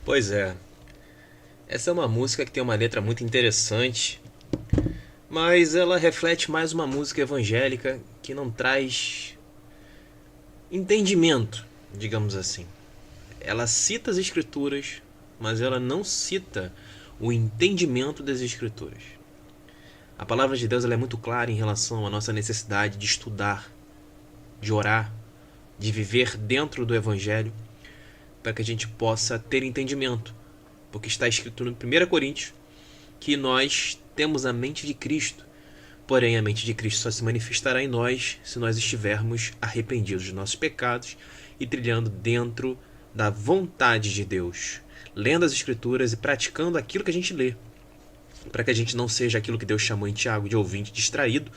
Pois é, essa é uma música que tem uma letra muito interessante, mas ela reflete mais uma música evangélica que não traz entendimento, digamos assim. Ela cita as escrituras, mas ela não cita o entendimento das escrituras. A palavra de Deus ela é muito clara em relação à nossa necessidade de estudar, de orar, de viver dentro do evangelho, para que a gente possa ter entendimento. Porque está escrito no 1 Coríntios que nós temos a mente de Cristo. Porém, a mente de Cristo só se manifestará em nós se nós estivermos arrependidos dos nossos pecados e trilhando dentro da vontade de Deus, lendo as Escrituras e praticando aquilo que a gente lê, para que a gente não seja aquilo que Deus chamou em Tiago de ouvinte distraído,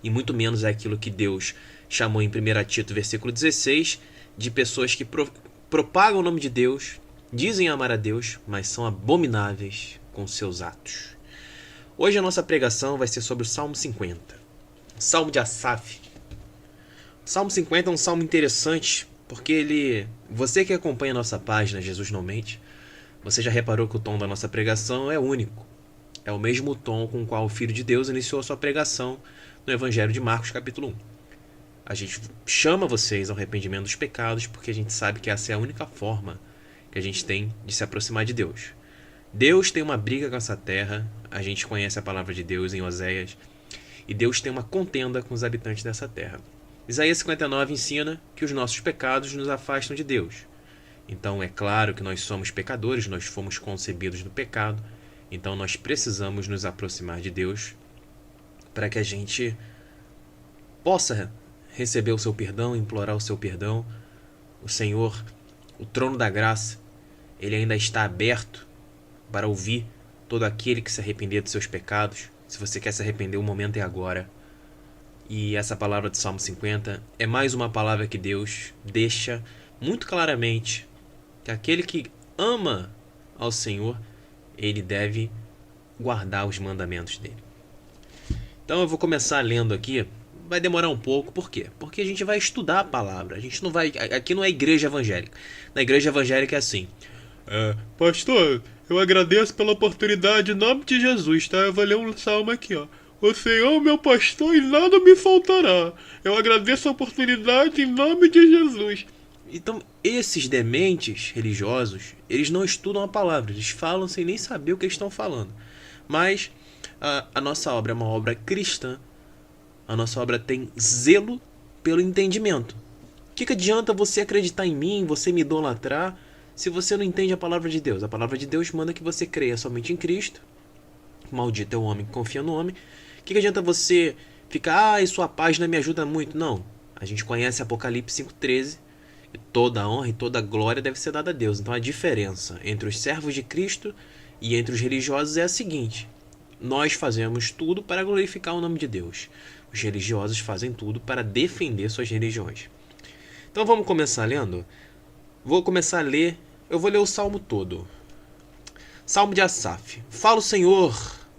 e muito menos é aquilo que Deus chamou em 1 Tito, versículo 16, de pessoas que propagam o nome de Deus, dizem amar a Deus, mas são abomináveis com seus atos. Hoje a nossa pregação vai ser sobre o Salmo 50, Salmo de Asaf. O Salmo 50 é um salmo interessante, porque você que acompanha a nossa página Jesus Não Mente, você já reparou que o tom da nossa pregação é único. É o mesmo tom com o qual o Filho de Deus iniciou a sua pregação no Evangelho de Marcos, capítulo 1. A gente chama vocês ao arrependimento dos pecados porque a gente sabe que essa é a única forma que a gente tem de se aproximar de Deus. Deus tem uma briga com essa terra, a gente conhece a palavra de Deus em Oséias, e Deus tem uma contenda com os habitantes dessa terra. Isaías 59 ensina que os nossos pecados nos afastam de Deus. Então é claro que nós somos pecadores, nós fomos concebidos no pecado, então nós precisamos nos aproximar de Deus para que a gente possa receber o seu perdão, implorar o seu perdão. O Senhor, o trono da graça, ele ainda está aberto para ouvir todo aquele que se arrepender dos seus pecados. Se você quer se arrepender, o momento é agora. E essa palavra do Salmo 50 é mais uma palavra que Deus deixa muito claramente que aquele que ama ao Senhor, ele deve guardar os mandamentos dele. Então eu vou começar lendo aqui. Vai demorar um pouco, por quê? Porque a gente vai estudar a palavra. A gente não vai. Aqui não é igreja evangélica. Na igreja evangélica é assim. Pastor, eu agradeço pela oportunidade em nome de Jesus, tá? Eu vou ler um salmo aqui, ó. O Senhor é meu pastor e nada me faltará. Eu agradeço a oportunidade em nome de Jesus. Então, esses dementes religiosos, eles não estudam a palavra, eles falam sem nem saber o que eles estão falando. Mas a nossa obra é uma obra cristã, a nossa obra tem zelo pelo entendimento. O que adianta você acreditar em mim, você me idolatrar, se você não entende a palavra de Deus? A palavra de Deus manda que você creia somente em Cristo. Maldito é o homem que confia no homem. O que adianta você ficar, sua página me ajuda muito? Não. A gente conhece Apocalipse 5,13. E toda a honra e toda a glória deve ser dada a Deus. Então a diferença entre os servos de Cristo e entre os religiosos é a seguinte: nós fazemos tudo para glorificar o nome de Deus. Os religiosos fazem tudo para defender suas religiões. Então vamos começar lendo? Vou começar a ler, eu vou ler o salmo todo. Salmo de Asaf. Fala o Senhor,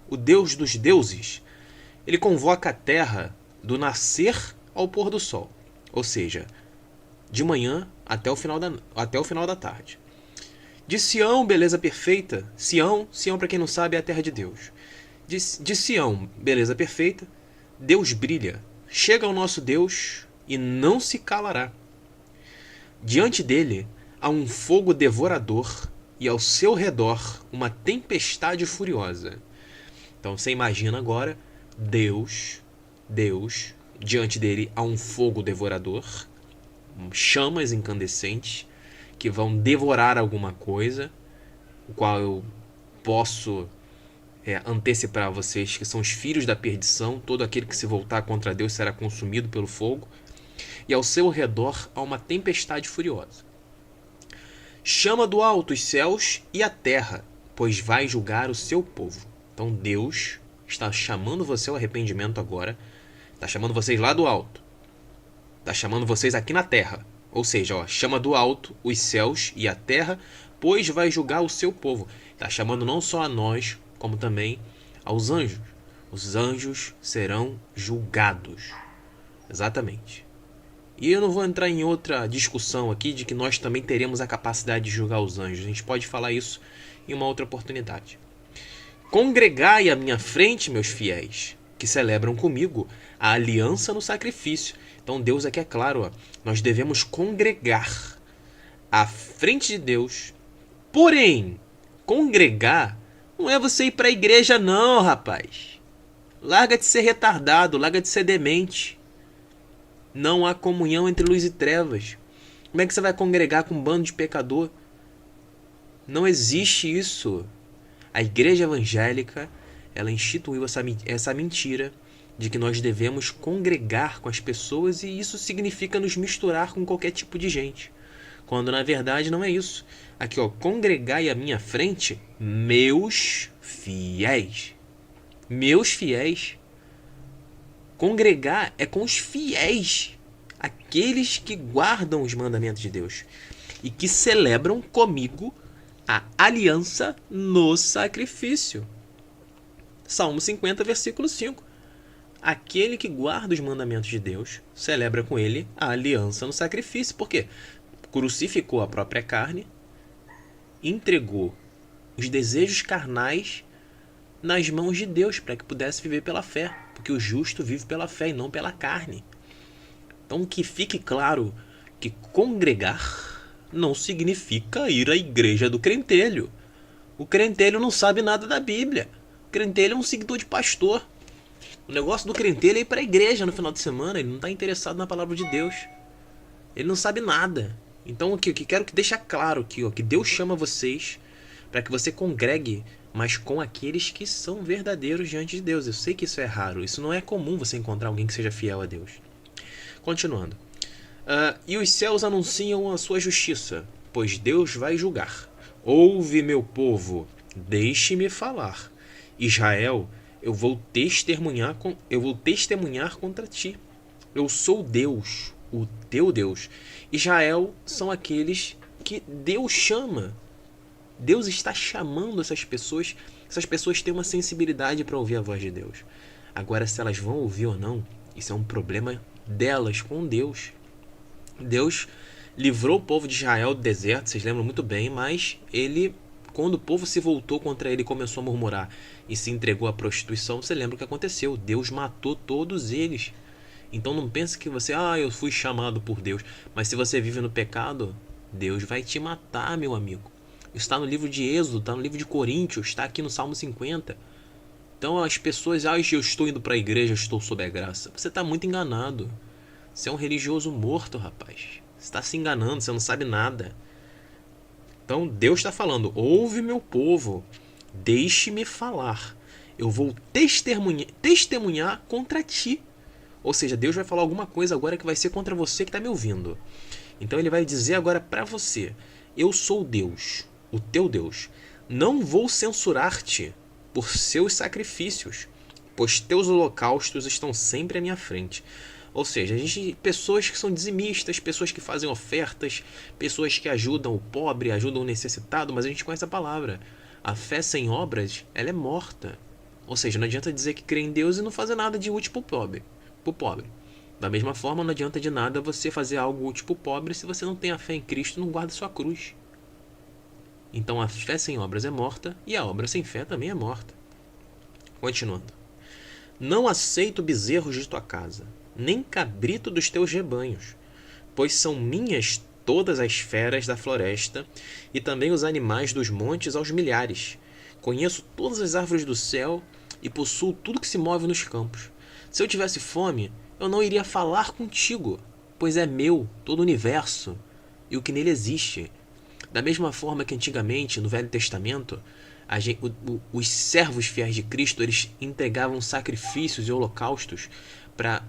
o Deus dos deuses. Ele convoca a terra do nascer ao pôr do sol. Ou seja, de manhã até o final da tarde. De Sião, beleza perfeita. Sião para quem não sabe, é a terra de Deus. De Sião, beleza perfeita, Deus brilha. Chega ao nosso Deus e não se calará. Diante dele há um fogo devorador e ao seu redor uma tempestade furiosa. Então você imagina agora Deus, diante dele há um fogo devorador, chamas incandescentes que vão devorar alguma coisa, o qual eu posso antecipar a vocês que são os filhos da perdição. Todo aquele que se voltar contra Deus será consumido pelo fogo. E ao seu redor há uma tempestade furiosa. Chama do alto os céus e a terra, pois vai julgar o seu povo. Então Deus está chamando você ao arrependimento agora. Está chamando vocês lá do alto. Está chamando vocês aqui na terra. Ou seja, chama do alto os céus e a terra, pois vai julgar o seu povo. Está chamando não só a nós, como também aos anjos. Os anjos serão julgados. Exatamente. E eu não vou entrar em outra discussão aqui de que nós também teremos a capacidade de julgar os anjos. A gente pode falar isso em uma outra oportunidade. Congregai à minha frente, meus fiéis, que celebram comigo a aliança no sacrifício. Então Deus aqui é claro, ó, nós devemos congregar à frente de Deus. Porém, congregar não é você ir para a igreja não, rapaz. Larga de ser retardado, larga de ser demente. Não há comunhão entre luz e trevas. Como é que você vai congregar com um bando de pecador? Não existe isso. A igreja evangélica, ela instituiu essa mentira de que nós devemos congregar com as pessoas e isso significa nos misturar com qualquer tipo de gente. Quando na verdade não é isso. Aqui, ó, congregai à minha frente meus fiéis. Meus fiéis. Congregar é com os fiéis, aqueles que guardam os mandamentos de Deus e que celebram comigo a aliança no sacrifício. Salmo 50, versículo 5. Aquele que guarda os mandamentos de Deus celebra com ele a aliança no sacrifício. Por quê? Crucificou a própria carne, entregou os desejos carnais nas mãos de Deus para que pudesse viver pela fé, porque o justo vive pela fé e não pela carne. Então que fique claro que congregar não significa ir à igreja do crentelho. O crentelho não sabe nada da Bíblia. O crentelho é um seguidor de pastor. O negócio do crentelho é ir para a igreja no final de semana. Ele não está interessado na palavra de Deus. Ele não sabe nada. Então o que quero que deixe claro aqui, ó, que Deus chama vocês para que você congregue, mas com aqueles que são verdadeiros diante de Deus. Eu sei que isso é raro. Isso não é comum você encontrar alguém que seja fiel a Deus. Continuando. E os céus anunciam a sua justiça, pois Deus vai julgar. Ouve, meu povo, deixe-me falar. Israel, eu vou testemunhar contra ti. Eu sou Deus, o teu Deus. Israel são aqueles que Deus chama. Deus está chamando essas pessoas. Essas pessoas têm uma sensibilidade para ouvir a voz de Deus. Agora, se elas vão ouvir ou não, isso é um problema delas com Deus. Deus livrou o povo de Israel do deserto, vocês lembram muito bem, mas quando o povo se voltou contra ele e começou a murmurar e se entregou à prostituição, você lembra o que aconteceu? Deus matou todos eles. Então não pense que você, eu fui chamado por Deus, mas se você vive no pecado, Deus vai te matar, meu amigo. Isso está no livro de Êxodo, está no livro de Coríntios, está aqui no Salmo 50. Então as pessoas, eu estou indo para a igreja, eu estou sob a graça. Você está muito enganado. Você é um religioso morto, rapaz. Você está se enganando, você não sabe nada. Então Deus está falando, ouve meu povo, deixe-me falar. Eu vou testemunhar contra ti. Ou seja, Deus vai falar alguma coisa agora que vai ser contra você que está me ouvindo. Então ele vai dizer agora para você, eu sou Deus, o teu Deus. Não vou censurar-te por seus sacrifícios, pois teus holocaustos estão sempre à minha frente. Ou seja, pessoas que são dizimistas, pessoas que fazem ofertas, pessoas que ajudam o pobre, ajudam o necessitado, mas a gente conhece a palavra. A fé sem obras, ela é morta. Ou seja, não adianta dizer que crê em Deus e não fazer nada de útil para o pobre. Da mesma forma, não adianta de nada você fazer algo útil para o pobre se você não tem a fé em Cristo e não guarda sua cruz. Então a fé sem obras é morta e a obra sem fé também é morta. Continuando. Não aceito bezerros de tua casa, nem cabrito dos teus rebanhos, pois são minhas todas as feras da floresta e também os animais dos montes aos milhares. Conheço todas as árvores do céu e possuo tudo que se move nos campos. Se eu tivesse fome, eu não iria falar contigo, pois é meu todo o universo e o que nele existe. Da mesma forma que antigamente, no Velho Testamento, os servos fiéis de Cristo, eles entregavam sacrifícios e holocaustos para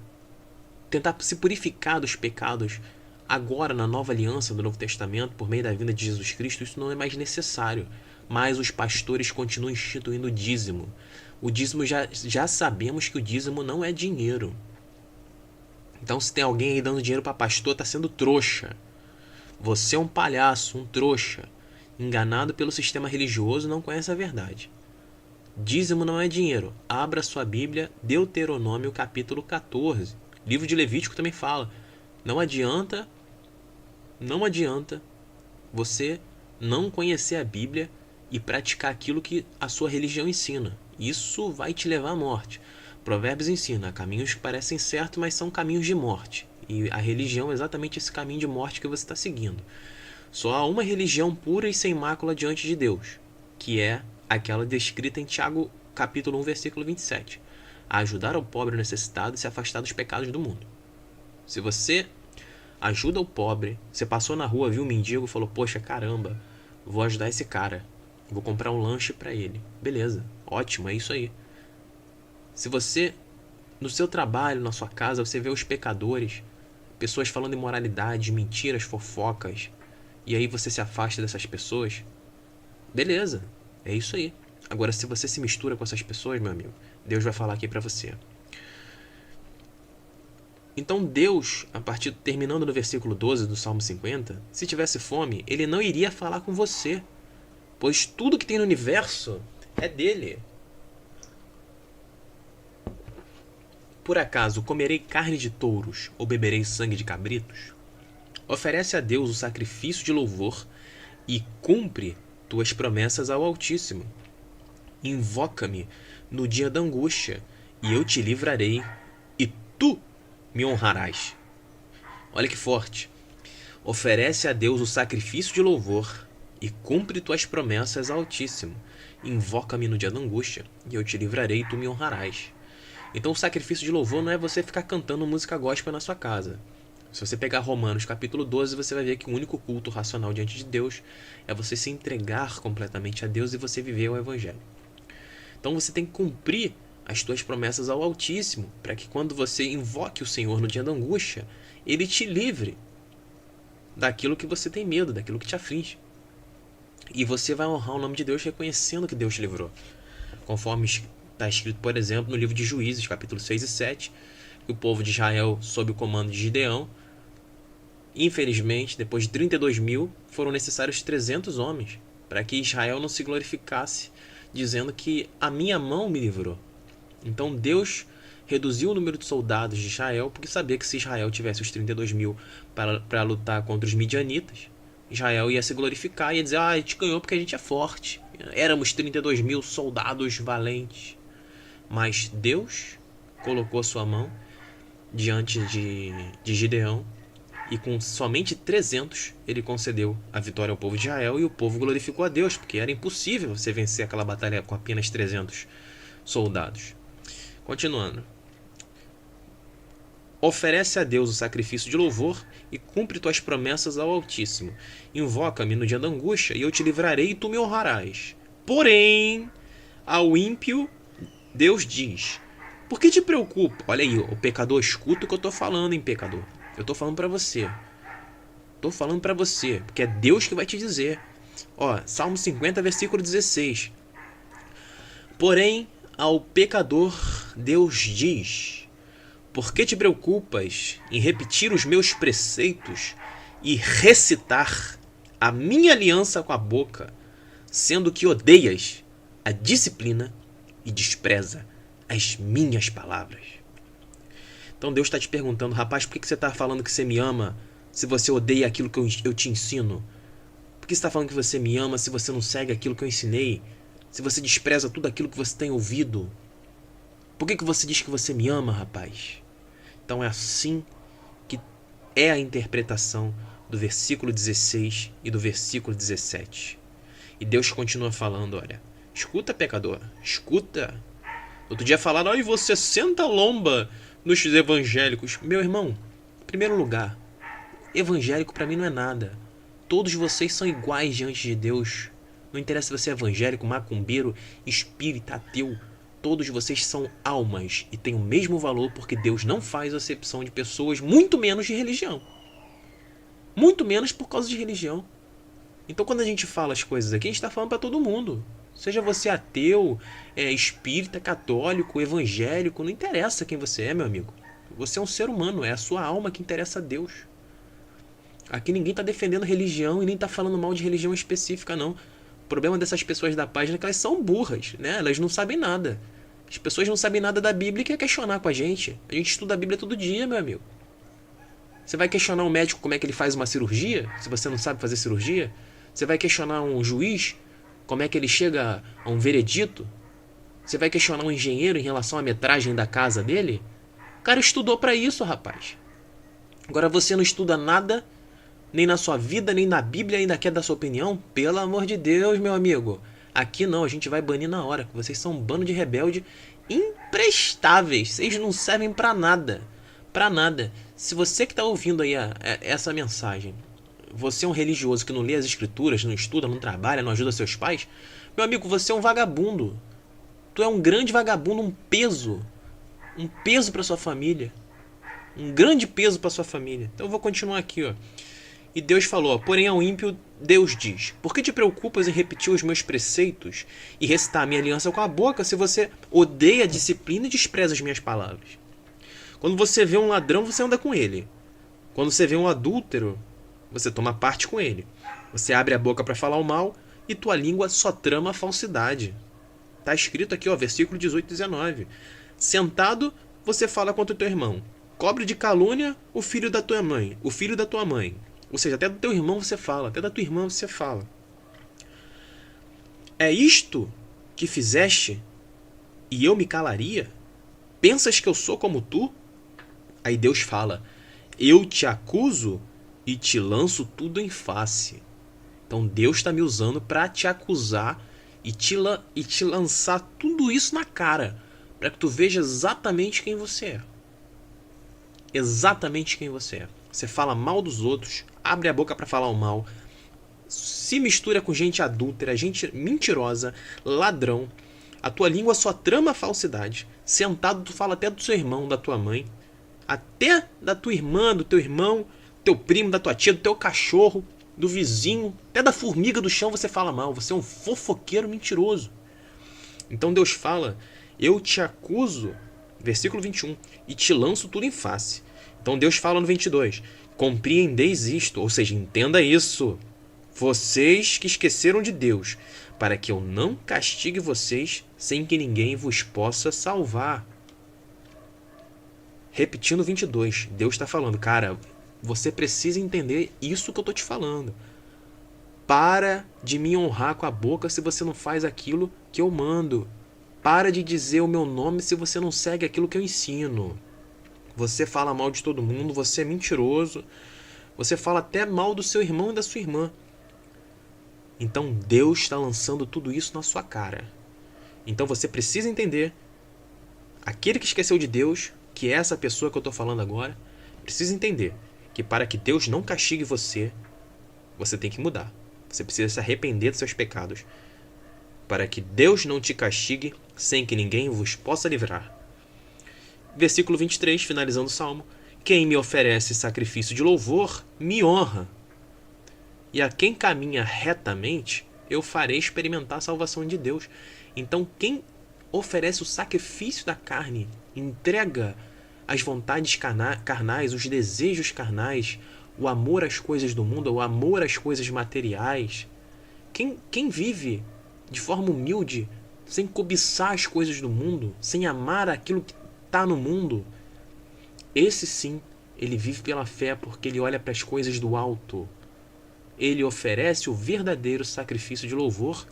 tentar se purificar dos pecados. Agora, na nova aliança do Novo Testamento, por meio da vinda de Jesus Cristo, isso não é mais necessário. Mas os pastores continuam instituindo o dízimo. O dízimo, já sabemos que o dízimo não é dinheiro. Então, se tem alguém aí dando dinheiro para pastor, está sendo trouxa. Você é um palhaço, um trouxa, enganado pelo sistema religioso e não conhece a verdade. Dízimo não é dinheiro. Abra sua Bíblia, Deuteronômio capítulo 14. Livro de Levítico também fala Não adianta você não conhecer a Bíblia e praticar aquilo que a sua religião ensina. Isso vai te levar à morte. Provérbios ensina caminhos que parecem certos, mas são caminhos de morte. E a religião é exatamente esse caminho de morte que você está seguindo. Só há uma religião pura e sem mácula diante de Deus, que é aquela descrita em Tiago capítulo 1, versículo 27. A ajudar ao pobre necessitado e se afastar dos pecados do mundo. Se você ajuda o pobre, você passou na rua, viu um mendigo e falou, poxa, caramba, vou ajudar esse cara, vou comprar um lanche para ele. Beleza, ótimo, é isso aí. Se você, no seu trabalho, na sua casa, você vê os pecadores, pessoas falando imoralidade, mentiras, fofocas, e aí você se afasta dessas pessoas, beleza, é isso aí. Agora, se você se mistura com essas pessoas, meu amigo, Deus vai falar aqui pra você. Então Deus, terminando no versículo 12 do Salmo 50, se tivesse fome, ele não iria falar com você, pois tudo que tem no universo é dele. Por acaso comerei carne de touros ou beberei sangue de cabritos? Oferece a Deus o sacrifício de louvor e cumpre tuas promessas ao Altíssimo. Invoca-me no dia da angústia e eu te livrarei e tu me honrarás. Olha que forte. Oferece a Deus o sacrifício de louvor e cumpre tuas promessas ao Altíssimo. Invoca-me no dia da angústia e eu te livrarei e tu me honrarás. Então o sacrifício de louvor não é você ficar cantando música gospel na sua casa. Se você pegar Romanos capítulo 12, você vai ver que o único culto racional diante de Deus é você se entregar completamente a Deus e você viver o Evangelho. Então você tem que cumprir as tuas promessas ao Altíssimo, para que quando você invoque o Senhor no dia da angústia, Ele te livre daquilo que você tem medo, daquilo que te aflige. E você vai honrar o nome de Deus reconhecendo que Deus te livrou. Conforme está escrito, por exemplo, no livro de Juízes, capítulo 6 e 7, que o povo de Israel, sob o comando de Gideão, infelizmente, depois de 32 mil, foram necessários 300 homens para que Israel não se glorificasse, dizendo que a minha mão me livrou. Então Deus reduziu o número de soldados de Israel, porque sabia que se Israel tivesse os 32 mil para lutar contra os midianitas, Israel ia se glorificar e ia dizer, a gente ganhou porque a gente é forte. Éramos 32 mil soldados valentes. Mas Deus colocou a sua mão diante de Gideão e com somente 300 ele concedeu a vitória ao povo de Israel e o povo glorificou a Deus, porque era impossível você vencer aquela batalha com apenas 300 soldados. Continuando. Oferece a Deus o sacrifício de louvor e cumpre tuas promessas ao Altíssimo. Invoca-me no dia da angústia e eu te livrarei e tu me honrarás. Porém, ao ímpio, Deus diz, por que te preocupa? Olha aí, o pecador, escuta o que eu estou falando, hein, pecador. Eu estou falando para você. Estou falando para você, porque é Deus que vai te dizer. Ó, Salmo 50, versículo 16. Porém, ao pecador, Deus diz, por que te preocupas em repetir os meus preceitos e recitar a minha aliança com a boca, sendo que odeias a disciplina e despreza as minhas palavras? Então Deus está te perguntando, rapaz, por que você está falando que você me ama se você odeia aquilo que eu te ensino? Por que você está falando que você me ama se você não segue aquilo que eu ensinei? Se você despreza tudo aquilo que você tem ouvido? Por que você diz que você me ama, rapaz? Então é assim que é a interpretação do versículo 16 e do versículo 17. E Deus continua falando, olha, escuta, pecador, escuta. Outro dia falaram, ai, você senta a lomba nos evangélicos. Meu irmão, em primeiro lugar, evangélico para mim não é nada. Todos vocês são iguais diante de Deus. Não interessa se você é evangélico, macumbeiro, espírita, ateu. Todos vocês são almas e têm o mesmo valor porque Deus não faz acepção de pessoas, muito menos de religião. Muito menos por causa de religião. Então quando a gente fala as coisas aqui, a gente está falando para todo mundo. Seja você ateu, espírita, católico, evangélico, não interessa quem você é, meu amigo. Você é um ser humano, é a sua alma que interessa a Deus. Aqui ninguém está defendendo religião e nem está falando mal de religião específica, não. O problema dessas pessoas da página é que elas são burras, né? Elas não sabem nada. As pessoas não sabem nada da Bíblia e querem questionar com a gente. A gente estuda a Bíblia todo dia, meu amigo. Você vai questionar um médico como é que ele faz uma cirurgia, se você não sabe fazer cirurgia? Você vai questionar um juiz como é que ele chega a um veredito? Você vai questionar um engenheiro em relação à metragem da casa dele? O cara estudou para isso, rapaz. Agora você não estuda nada, nem na sua vida, nem na Bíblia, ainda quer dar sua opinião? Pelo amor de Deus, meu amigo. Aqui não, a gente vai banir na hora. Vocês são um bando de rebelde imprestáveis. Vocês não servem para nada. Para nada. Se você que tá ouvindo aí essa mensagem, você é um religioso que não lê as escrituras, não estuda, não trabalha, não ajuda seus pais, meu amigo, você é um vagabundo. Tu é um grande vagabundo, um peso para sua família, um grande peso para sua família. Então eu vou continuar aqui, ó. E Deus falou, porém ao ímpio Deus diz, por que te preocupas em repetir os meus preceitos e recitar a minha aliança com a boca se você odeia a disciplina e despreza as minhas palavras? Quando você vê um ladrão, você anda com ele. Quando você vê um adúltero, você toma parte com ele. Você abre a boca para falar o mal e tua língua só trama a falsidade. Está escrito aqui, ó, versículo 18 e 19. Sentado, você fala contra o teu irmão. Cobre de calúnia o filho da tua mãe, o filho da tua mãe. Ou seja, até do teu irmão você fala, até da tua irmã você fala. É isto que fizeste e eu me calaria? Pensas que eu sou como tu? Aí Deus fala, eu te acuso e te lanço tudo em face. Então Deus está me usando para te acusar e te lançar tudo isso na cara, para que tu veja exatamente quem você é. Exatamente quem você é. Você fala mal dos outros, abre a boca para falar o mal, se mistura com gente adúltera, gente mentirosa, ladrão. A tua língua só trama a falsidade. Sentado, tu fala até do seu irmão, da tua mãe, até da tua irmã, do teu irmão, teu primo, da tua tia, do teu cachorro, do vizinho, até da formiga do chão você fala mal. Você é um fofoqueiro mentiroso. Então Deus fala, eu te acuso, versículo 21, e te lanço tudo em face. Então Deus fala no 22, compreendeis isto, ou seja, entenda isso, vocês que esqueceram de Deus, para que eu não castigue vocês sem que ninguém vos possa salvar. Repetindo 22, Deus está falando, cara, você precisa entender isso que eu estou te falando. Para de me honrar com a boca se você não faz aquilo que eu mando. Para de dizer o meu nome se você não segue aquilo que eu ensino. Você fala mal de todo mundo, você é mentiroso. Você fala até mal do seu irmão e da sua irmã. Então Deus está lançando tudo isso na sua cara. Então você precisa entender, aquele que esqueceu de Deus, que é essa pessoa que eu estou falando agora, precisa entender que para que Deus não castigue você, você tem que mudar. Você precisa se arrepender dos seus pecados. Para que Deus não te castigue sem que ninguém vos possa livrar. Versículo 23, finalizando o Salmo. Quem me oferece sacrifício de louvor, me honra. E a quem caminha retamente, eu farei experimentar a salvação de Deus. Então, quem oferece o sacrifício da carne, entrega as vontades carnais, os desejos carnais, o amor às coisas do mundo, o amor às coisas materiais. Quem vive de forma humilde, sem cobiçar as coisas do mundo, sem amar aquilo que está no mundo, esse sim, ele vive pela fé porque ele olha para as coisas do alto. Ele oferece o verdadeiro sacrifício de louvor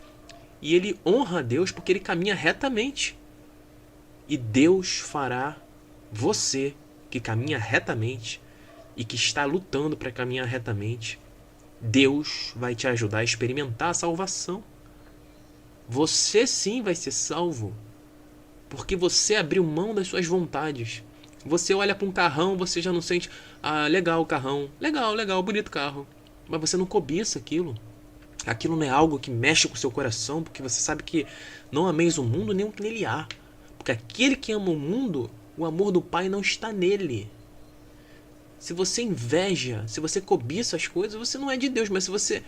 e ele honra a Deus porque ele caminha retamente. E Deus fará você que caminha retamente e que está lutando para caminhar retamente, Deus vai te ajudar a experimentar a salvação. Você sim vai ser salvo, porque você abriu mão das suas vontades. Você olha para um carrão, você já não sente, legal o carrão, legal, bonito carro, mas você não cobiça aquilo. Aquilo não é algo que mexe com o seu coração, porque você sabe que não ameis o mundo nem o que nele há. Porque aquele que ama o mundo, o amor do Pai não está nele. Se você inveja, se você cobiça as coisas, você não é de Deus. Mas se você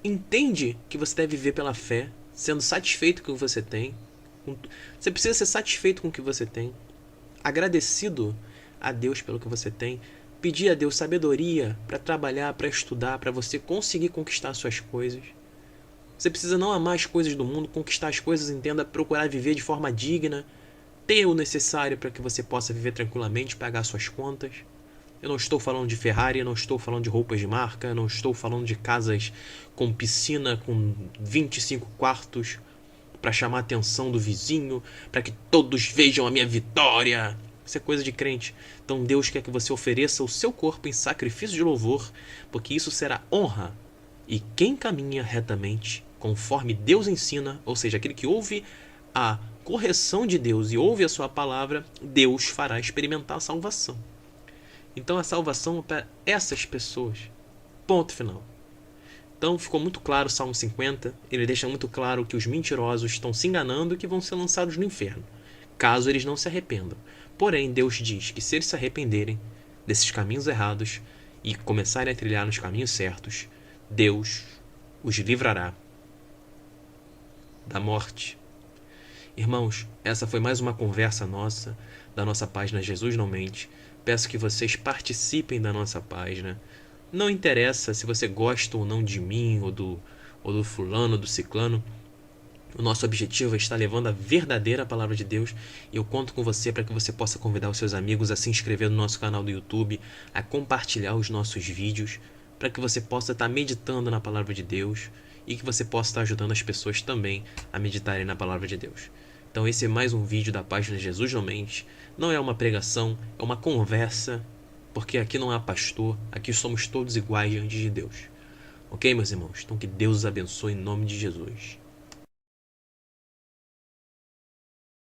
entende que você deve viver pela fé, sendo satisfeito com o que você tem, você precisa ser satisfeito com o que você tem, agradecido a Deus pelo que você tem, pedir a Deus sabedoria para trabalhar, para estudar, para você conseguir conquistar as suas coisas. Você precisa não amar as coisas do mundo, conquistar as coisas, entenda, procurar viver de forma digna, ter o necessário para que você possa viver tranquilamente, pagar suas contas. Eu não estou falando de Ferrari, eu não estou falando de roupas de marca, eu não estou falando de casas com piscina, com 25 quartos, para chamar a atenção do vizinho, para que todos vejam a minha vitória. Isso é coisa de crente. Então Deus quer que você ofereça o seu corpo em sacrifício de louvor, porque isso será honra. E quem caminha retamente, conforme Deus ensina, ou seja, aquele que ouve a correção de Deus e ouve a sua palavra, Deus fará experimentar a salvação. Então a salvação é para essas pessoas. Ponto final. Então ficou muito claro o Salmo 50, ele deixa muito claro que os mentirosos estão se enganando e que vão ser lançados no inferno, caso eles não se arrependam. Porém, Deus diz que se eles se arrependerem desses caminhos errados e começarem a trilhar nos caminhos certos, Deus os livrará da morte. Irmãos, essa foi mais uma conversa nossa, da nossa página Jesus Não Mente. Peço que vocês participem da nossa página. Não interessa se você gosta ou não de mim, ou do fulano, do ciclano. O nosso objetivo é estar levando a verdadeira palavra de Deus, e eu conto com você para que você possa convidar os seus amigos a se inscrever no nosso canal do YouTube, a compartilhar os nossos vídeos, para que você possa estar meditando na palavra de Deus e que você possa estar ajudando as pessoas também a meditarem na palavra de Deus. Então esse é mais um vídeo da página Jesus Não Mente. Não é uma pregação, é uma conversa, porque aqui não há pastor, aqui somos todos iguais diante de Deus. Ok, meus irmãos? Então que Deus os abençoe em nome de Jesus.